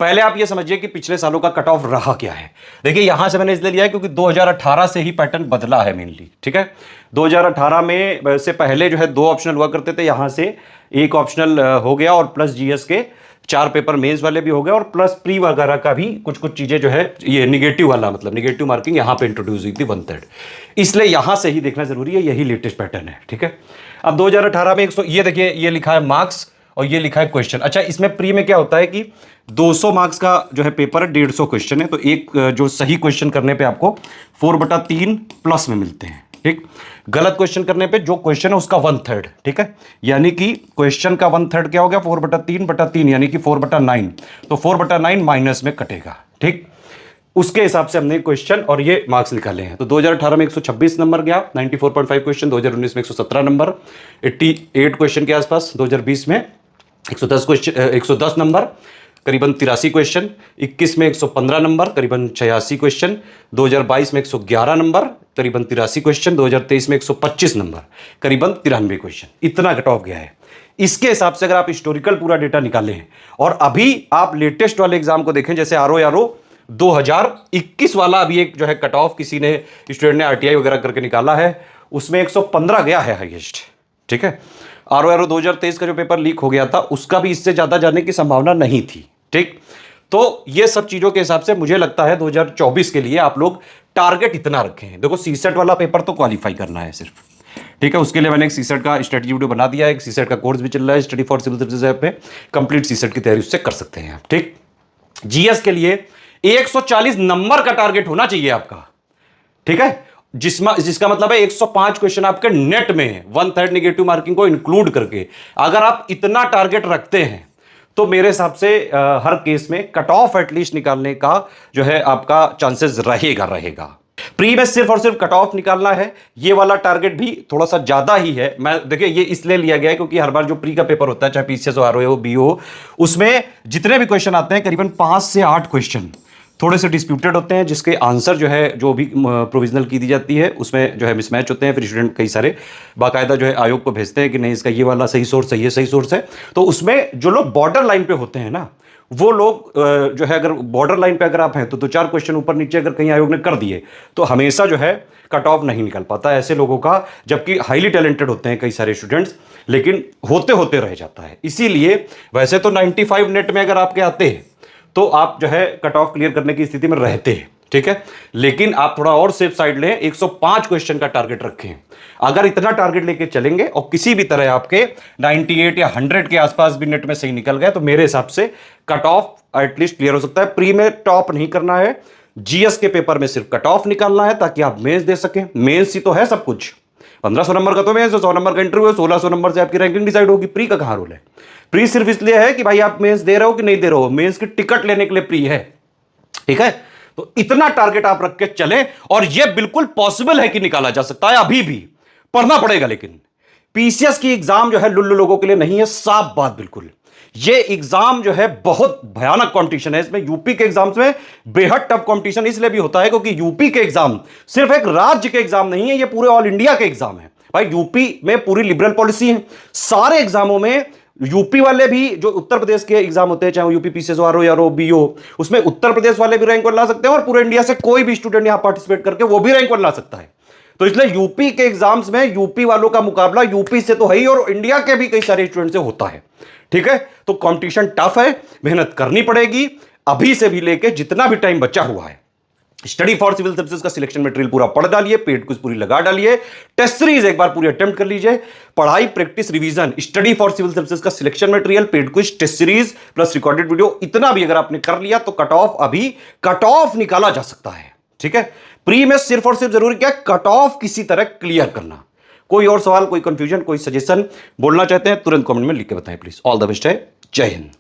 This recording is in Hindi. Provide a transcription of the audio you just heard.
पहले आप ये समझिए कि पिछले सालों का कट ऑफ रहा क्या है। देखिए यहां से मैंने इसलिए लिया है क्योंकि 2018 से ही पैटर्न बदला है मेनली, ठीक है। 2018 में से पहले जो है 2 ऑप्शनल हुआ करते थे, यहां से 1 ऑप्शनल हो गया और प्लस जीएस के 4 पेपर मेंस वाले भी हो गए और प्लस प्री वगैरह का भी कुछ चीजें जो है ये निगेटिव वाला, मतलब निगेटिव मार्किंग यहां पे इंट्रोड्यूस हुई थी 1/3, इसलिए यहां से ही देखना जरूरी है, यही लेटेस्ट पैटर्न है, ठीक है। अब 2018 में 100, ये देखिए ये लिखा है मार्क्स और ये लिखा है क्वेश्चन। अच्छा, इसमें प्री में क्या होता है कि 200 मार्क्स का जो है पेपर है, 150 क्वेश्चन है, तो एक जो सही क्वेश्चन करने पे आपको 4/3 प्लस में मिलते हैं, ठीक। गलत क्वेश्चन करने पे जो क्वेश्चन है उसका 1/3, ठीक है, यानी कि क्वेश्चन का 1/3 क्या हो गया 4/3/3 यानी कि 4/9, तो 4/9 माइनस में कटेगा, ठीक। उसके हिसाब से हमने क्वेश्चन और ये मार्क्स निकाले हैं। तो 2018 में 126 नंबर गया, 94.5 क्वेश्चन, 2019 में 117 नंबर, 88 क्वेश्चन के आसपास, 2020 में 110 क्वेश्चन, 110 नंबर, करीबन 83 क्वेश्चन, 21 में 115 नंबर, करीबन 86 क्वेश्चन, 2022 में 111 नंबर, करीबन 83 क्वेश्चन, 2023 में 125 नंबर, करीबन 93 क्वेश्चन, इतना कट ऑफ गया है। इसके हिसाब से अगर आप हिस्टोरिकल पूरा डेटा निकालें और अभी आप लेटेस्ट वाले एग्जाम को देखें, जैसे आरओ 2021 वाला अभी एक जो है कट ऑफ किसी ने स्टूडेंट ने आरटीआई वगैरह करके निकाला है, उसमें 115 गया है हाईएस्ट, ठीक है। आरओ 2023 का जो पेपर लीक हो गया था उसका भी इससे ज्यादा जाने की संभावना नहीं थी, ठीक। तो ये सब चीजों के हिसाब से मुझे लगता है 2024 के लिए आप लोग टारगेट इतना रखें। देखो सीसेट वाला पेपर तो क्वालिफाई करना है सिर्फ, ठीक है, उसके लिए मैंने एक सीसेट का स्ट्रेटजी वीडियो बना दिया है, एक सीसेट का कोर्स भी चल रहा है study for civil services app पे, कंप्लीट सीसेट की तैयारी उससे कर सकते हैं आप, ठीक। जीएस के लिए 140 नंबर का टारगेट होना चाहिए आपका, ठीक है, जिसका मतलब है 105 क्वेश्चन आपके नेट में है, 1/3 नेगेटिव मार्किंग को इंक्लूड करके। अगर आप इतना टारगेट रखते हैं तो मेरे हिसाब से हर केस में कट ऑफ एटलीस्ट निकालने का जो है आपका चांसेस रहेगा। प्री में सिर्फ और सिर्फ कट ऑफ निकालना है, ये वाला टारगेट भी थोड़ा सा ज्यादा ही है। मैं देखिए ये इसलिए लिया गया है क्योंकि हर बार जो प्री का पेपर होता है, चाहे पीसीएस हो, आरओ हो, बीओ हो, उसमें जितने भी क्वेश्चन आते हैं करीबन 5 से 8 क्वेश्चन थोड़े से डिस्प्यूटेड होते हैं, जिसके आंसर जो है जो भी प्रोविजनल की दी जाती है उसमें जो है मिसमैच होते हैं। फिर स्टूडेंट कई सारे बाकायदा जो है आयोग को भेजते हैं कि नहीं इसका ये वाला सही सोर्स है, ये सही सोर्स है। तो उसमें जो लोग बॉर्डर लाइन पे होते हैं ना, वो लोग जो है अगर बॉर्डर लाइन पे अगर आप हैं तो 2-4 क्वेश्चन ऊपर नीचे अगर कहीं आयोग ने कर दिए तो हमेशा जो है कट ऑफ नहीं निकल पाता ऐसे लोगों का, जबकि हाईली टैलेंटेड होते हैं कई सारे स्टूडेंट्स, लेकिन होते होते रह जाता है। इसीलिए वैसे तो 95 नेट में अगर आपके आते हैं तो आप जो है कट ऑफ क्लियर करने की स्थिति में रहते हैं, ठीक है, लेकिन आप थोड़ा और सेफ साइड लें, 105 क्वेश्चन का टारगेट रखें। अगर इतना टारगेट लेके चलेंगे और किसी भी तरह आपके 98 या 100 के आसपास भी नेट में सही निकल गए तो मेरे हिसाब से कट ऑफ एटलीस्ट क्लियर हो सकता है। प्री में टॉप नहीं करना है, जीएस के पेपर में सिर्फ कट ऑफ निकालना है ताकि आप मेंस दे सकें। मेंस ही तो है सब कुछ, 1500 नंबर का तो मेंस, 100 नंबर का इंटरव्यू है, 1600 नंबर से आपकी रैंकिंग डिसाइड होगी। प्री का कहां रोल है? प्री सिर्फ इसलिए है कि भाई आप मेंस दे रहे हो कि नहीं दे रहे हो, मेंस की टिकट लेने के लिए प्री है, ठीक है। तो इतना टारगेट आप रख के चलें और यह बिल्कुल पॉसिबल है कि निकाला जा सकता है, अभी भी पढ़ना पड़ेगा। लेकिन पीसीएस की एग्जाम जो है लुल्लू लोगों के लिए नहीं है, साफ बात बिल्कुल। ये एग्जाम जो है बहुत भयानक कंपटीशन है, इसमें यूपी के एग्जाम्स में बेहद टफ कंपटीशन इसलिए भी होता है क्योंकि यूपी के एग्जाम सिर्फ एक राज्य के एग्जाम नहीं है, ये पूरे ऑल इंडिया के एग्जाम है। भाई यूपी में पूरी लिबरल पॉलिसी है, सारे एग्जामों में यूपी वाले भी जो उत्तर प्रदेश के एग्जाम होते हैं, चाहे वो यूपी पीसीएस आरओ या बीओ, उसमें उत्तर प्रदेश वाले भी रैंक वन ला सकते हैं और पूरे इंडिया से कोई भी स्टूडेंट यहां पार्टिसिपेट करके वो भी रैंक वन ला सकता है। तो इसलिए यूपी के एग्जाम्स में यूपी वालों का मुकाबला यूपी से तो है ही और इंडिया के भी कई सारे स्टूडेंट से होता है, ठीक है। तो कंपटीशन टफ है, मेहनत करनी पड़ेगी अभी से भी लेके जितना भी टाइम बचा हुआ है। स्टडी फॉर सिविल सर्विसेज का सिलेक्शन मटेरियल पूरा पढ़ डालिए, पेड क्विज पूरी लगा डालिए, टेस्ट सीरीज एक बार पूरी अटेम्प्ट कर लीजिए, पढ़ाई practice revision, study for civil services का selection material, paid quiz, test series plus recorded video, इतना भी अगर आपने कर लिया तो कट ऑफ निकाला जा सकता है, ठीक है। प्री में सिर्फ और सिर्फ जरूरी क्या है, कट ऑफ किसी तरह क्लियर करना। कोई और सवाल, कोई कंफ्यूजन, कोई सजेशन बोलना चाहते हैं तुरंत कमेंट में लिख के बताएं प्लीज। ऑल द बेस्ट है, जय हिंद।